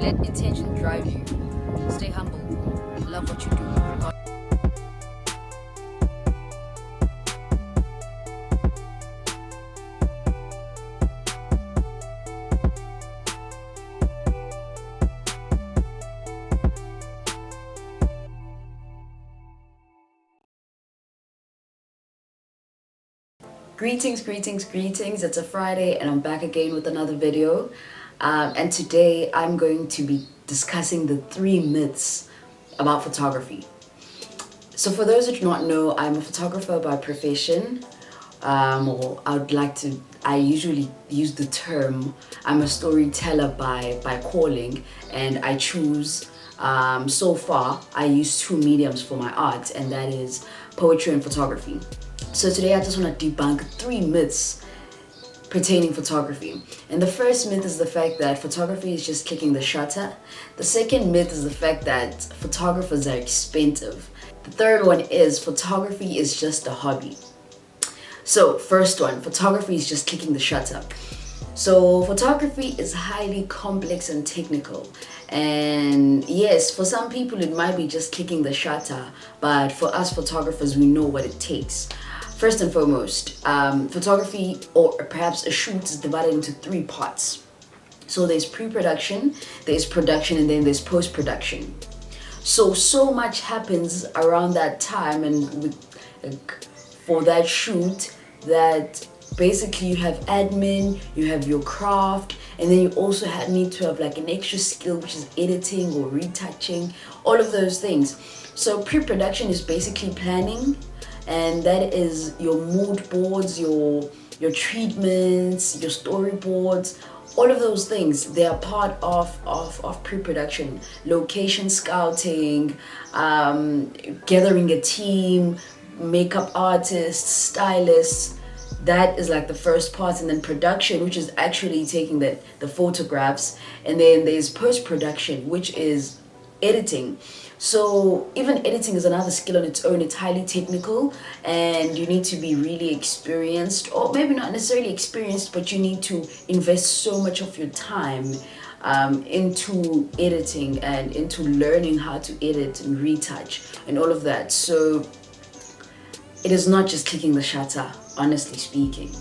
Let intention drive you. Stay humble. Love what you do. Greetings. It's a Friday and I'm back again with another video. And today I'm going to be discussing the 3 myths about photography. So for those who do not know, I'm a photographer by profession. Or I usually use the term, I'm a storyteller by calling, and I choose, so far, I use 2 mediums for my art, and that is poetry and photography. So today I just want to debunk 3 myths pertaining photography. And the first myth is the fact that photography is just clicking the shutter. The second myth is the fact that photographers are expensive. The third one is photography is just a hobby. So first one, photography is just clicking the shutter. So photography is highly complex and technical, and yes, for some people it might be just clicking the shutter, but for us photographers, we know what it takes. First and foremost, photography, or perhaps a shoot, is divided into 3 parts. So there's pre-production, there's production, and then there's post-production. So much happens around that time and for that shoot, that basically you have admin, you have your craft, and then you also need to have like an extra skill, which is editing or retouching, all of those things. So pre-production is basically planning, and that is your mood boards, your treatments, your storyboards, all of those things. They are part of pre-production. Location scouting, gathering a team, makeup artists, stylists. That is like the first part. And then production, which is actually taking the photographs. And then there's post-production, which is editing. So even editing is another skill on its own. It's highly technical, and you need to be really experienced, or maybe not necessarily experienced, but you need to invest so much of your time into editing and into learning how to edit and retouch and all of that. So it is not just clicking the shutter, honestly speaking.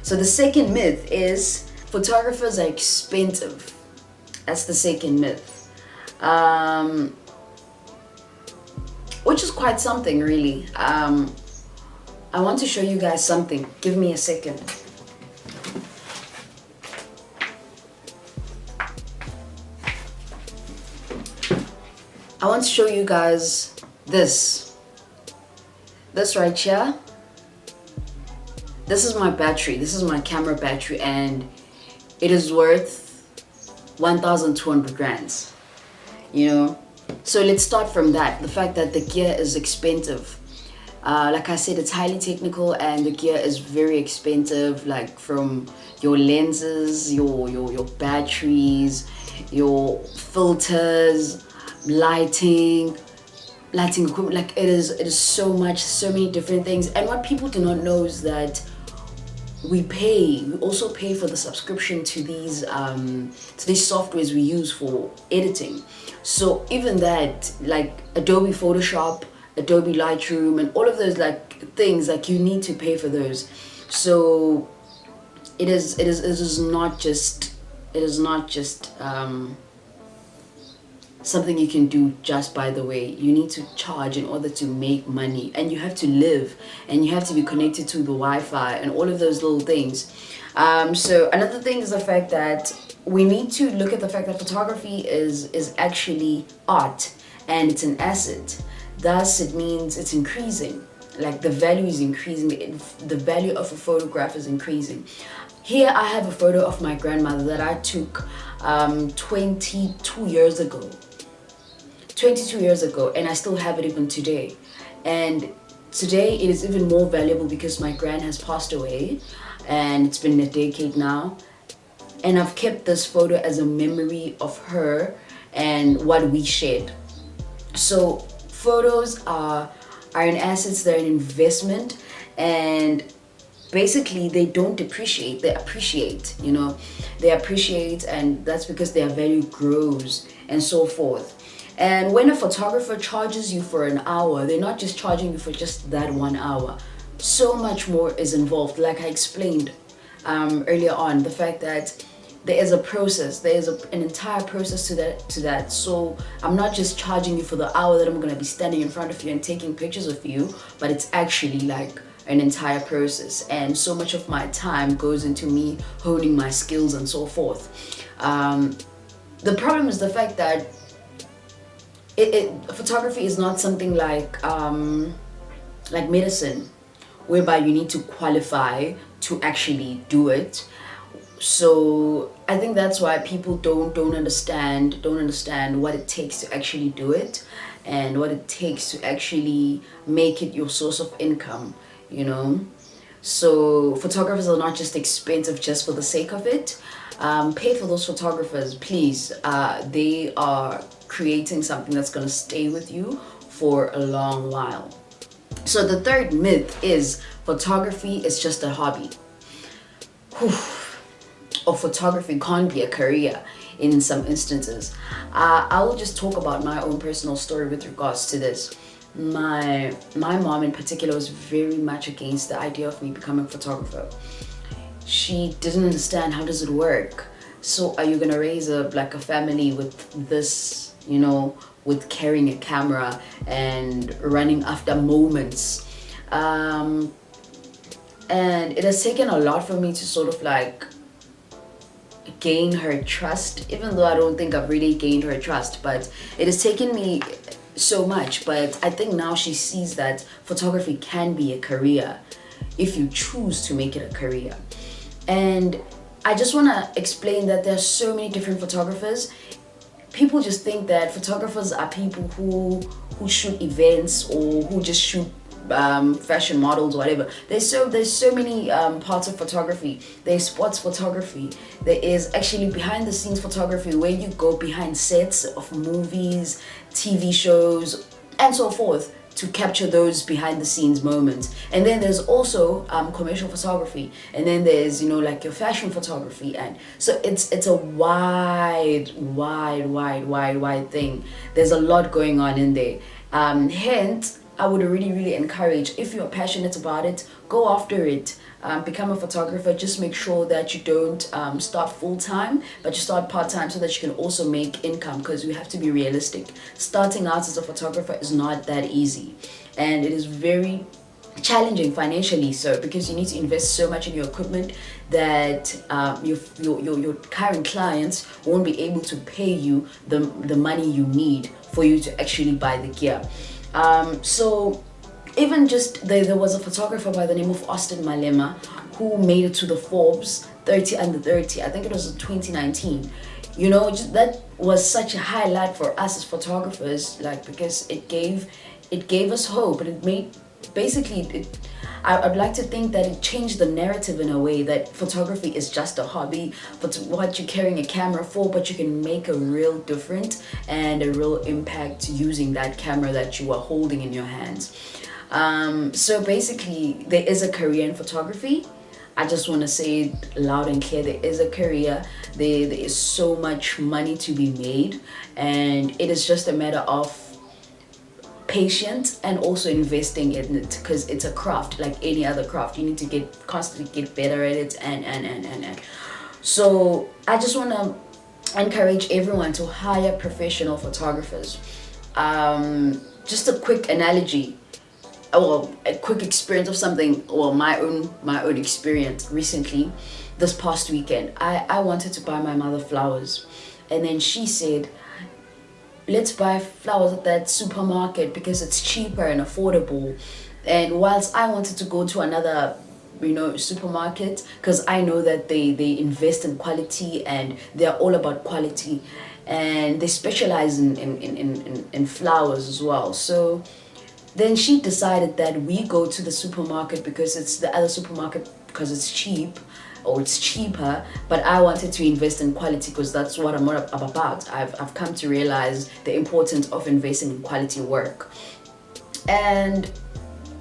So the second myth is photographers are expensive. That's the second myth. Which is quite something, really. I want to show you guys something. Give me a second. I want to show you guys this right here. This is my battery. This is my camera battery, and it is worth 1,200 rands. You know. So let's start from that. The fact that the gear is expensive. Like I said, it's highly technical, and the gear is very expensive. Like from your lenses, your batteries, your filters, lighting equipment. Like it is so many different things. And what people do not know is that we also pay for the subscription to these softwares we use for editing. So even that, like Adobe Photoshop, Adobe Lightroom, and all of those things, you need to pay for those. So it is not just something you can do just by the way. You need to charge in order to make money, and you have to live, and you have to be connected to the Wi-Fi and all of those little things. So another thing is the fact that we need to look at the fact that photography is actually art, and it's an asset. Thus, it means it's increasing. Like the value is increasing. The value of a photograph is increasing. Here I have a photo of my grandmother that I took 22 years ago. 22 years ago, and I still have it even today. And today it is even more valuable because my gran has passed away, and it's been a decade now. And I've kept this photo as a memory of her and what we shared. So photos are an asset, they're an investment, and basically they don't depreciate, they appreciate, they appreciate, and that's because their value grows and so forth. And when a photographer charges you for an hour, they're not just charging you for just that 1 hour. So much more is involved, like I explained earlier on, the fact that there is a process, there is an entire process to that. So I'm not just charging you for the hour that I'm going to be standing in front of you and taking pictures of you, but it's actually like an entire process, and so much of my time goes into me honing my skills and so forth. The problem is the fact that photography is not something like medicine, whereby you need to qualify to actually do it. So I think that's why people don't understand what it takes to actually do it, and what it takes to actually make it your source of income. So photographers are not just expensive just for the sake of it. Pay for those photographers, please. They are creating something that's going to stay with you for a long while. So the third myth is photography is just a hobby. Or photography can't be a career in some instances. I will just talk about my own personal story with regards to this. My mom in particular was very much against the idea of me becoming a photographer. She didn't understand, how does it work? So are you gonna raise a family with this, with carrying a camera and running after moments? And it has taken a lot for me to sort of gain her trust, even though I don't think I've really gained her trust, but it has taken me so much. But I think now she sees that photography can be a career if you choose to make it a career. And I just want to explain that there's so many different photographers. People just think that photographers are people who shoot events, or who just shoot fashion models or whatever. There's so many parts of photography. There's sports photography. There is actually behind the scenes photography, where you go behind sets of movies, TV shows, and so forth, to capture those behind the scenes moments. And then there's also commercial photography, and then there's your fashion photography. And so it's a wide thing. There's a lot going on in there. Hence, I would really encourage, if you're passionate about it, go after it. Become a photographer. Just make sure that you don't start full-time, but you start part-time, so that you can also make income, because we have to be realistic. Starting out as a photographer is not that easy, and it is very challenging financially, so because you need to invest so much in your equipment that your current clients won't be able to pay you the money you need for you to actually buy the gear. So even just there was a photographer by the name of Austin Malema who made it to the Forbes 30 under 30. I think it was in 2019. Just that was such a highlight for us as photographers, because it gave us hope, and it made I'd like to think that it changed the narrative in a way that photography is just a hobby, but what you're carrying a camera for, but you can make a real difference and a real impact using that camera that you are holding in your hands. So basically, there is a career in photography. I just want to say it loud and clear, there is a career. There is so much money to be made, and it is just a matter of patience and also investing in it, because it's a craft like any other craft. You need to constantly get better at it, and so I just want to encourage everyone to hire professional photographers. Just a quick analogy, a quick experience of something, my own experience recently. This past weekend, I wanted to buy my mother flowers, and then she said, let's buy flowers at that supermarket because it's cheaper and affordable. And whilst I wanted to go to another supermarket, because I know that they invest in quality, and they're all about quality, and they specialize in flowers as well. So then she decided that we go to the supermarket because it's the other supermarket, because it's cheap, or it's cheaper. But I wanted to invest in quality, because that's what I'm about. I've come to realize the importance of investing in quality work. And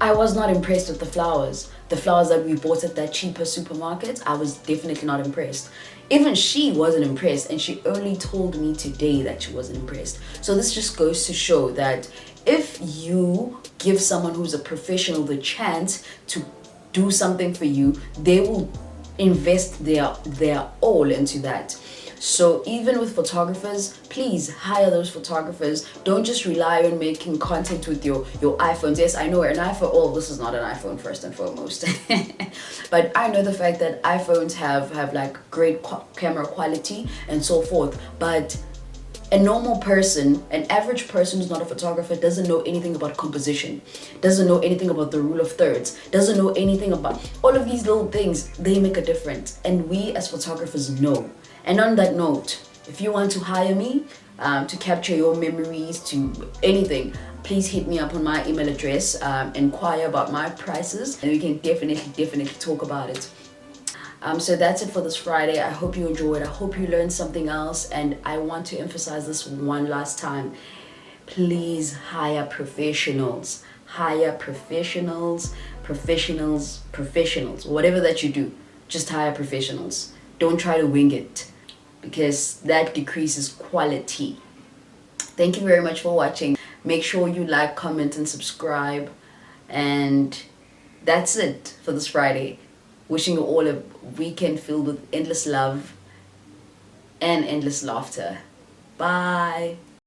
I was not impressed with the flowers. the flowers that we bought at that cheaper supermarket, I was definitely not impressed. Even she wasn't impressed, and she only told me today that she wasn't impressed. So this just goes to show that if you give someone who's a professional the chance to do something for you, they will invest their all into that. So even with photographers, please hire those photographers. Don't just rely on making content with your iPhones. Yes, I know an iPhone. Oh, this is not an iPhone first and foremost. But I know the fact that iPhones have like great camera quality and so forth. But a normal person, an average person who's not a photographer, doesn't know anything about composition, doesn't know anything about the rule of thirds, doesn't know anything about all of these little things. They make a difference, and we as photographers know. And on that note, if you want to hire me to capture your memories, to anything, please hit me up on my email address, inquire about my prices, and we can definitely talk about it. So that's it for this Friday. I hope you enjoyed. I hope you learned something else. And I want to emphasize this one last time. Please hire professionals. Hire professionals. Whatever that you do, just hire professionals. Don't try to wing it, because that decreases quality. Thank you very much for watching. Make sure you like, comment, and subscribe. And that's it for this Friday. Wishing you all a weekend filled with endless love and endless laughter. Bye.